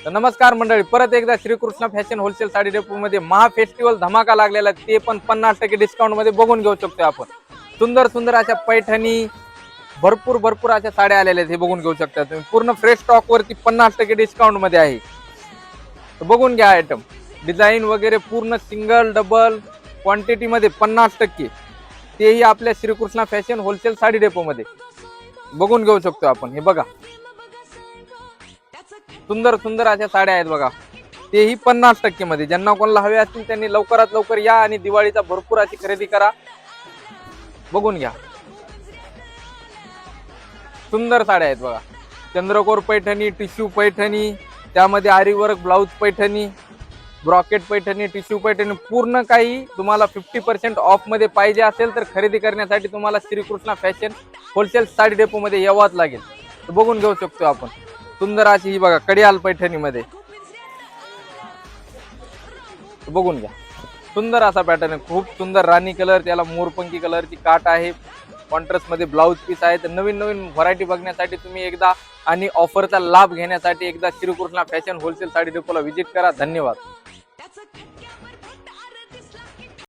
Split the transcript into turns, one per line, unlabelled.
तर नमस्कार मंडळी, परत एकदा Shrikrishna fashion wholesale sari depot मध्ये महा फेस्टिवल धमाका लागलेला आहे, ते पण 50% डिस्काउंट मध्ये बघून घेऊ शकतो आपण। सुंदर सुंदर अशा पैठणी भरपूर अशा साड्या आलेल्या आहेत, हे बघून घेऊ शकता तुम्ही। पूर्ण फ्रेश स्टॉक वरती 50% डिस्काउंट मध्ये आहे, तर बघून घ्या। आयटम डिझाईन वगैरे पूर्ण सिंगल डबल क्वांटिटी मध्ये 50%, तेही आपल्या Shrikrishna fashion wholesale sari depot मध्ये बघून घेऊ शकतो आपण। हे बघा, सुंदर सुंदर अशा साड्या आहेत बघा, तेही 50% मध्ये। ज्यांना कोणाला हवे असतील त्यांनी लवकरात लवकर या आणि दिवाळीचा भरपूर अशी खरेदी करा। बघून घ्या, सुंदर साड्या आहेत बघा। चंद्रकोर पैठणी, टिश्यू पैठणी, त्यामध्ये आरी work blouse Paithani, brocade Paithani, tissue Paithani, पूर्ण काही तुम्हाला 50% ऑफ मध्ये पाहिजे असेल तर खरेदी करण्यासाठी तुम्हाला Shrikrishna fashion wholesale sari depot मध्ये यावंच लागेल। तर बघून घेऊ शकतो आपण। सुंदर अशी ही बघा कडियाल पैठणी मध्ये, बघून घ्या। सुंदर असा पॅटर्न आहे, खूप सुंदर राणी कलर, त्याला मोरपंखी कलरची काट आहे, कॉन्ट्रास्ट मध्ये ब्लाउज पीस आहे। तर नवीन नवीन व्हरायटी बघण्यासाठी तुम्ही एकदा आणि ऑफरचा लाभ घेण्यासाठी एकदा श्रीकृष्ण फॅशन होलसेल साडी डेपोला व्हिजिट करा। धन्यवाद।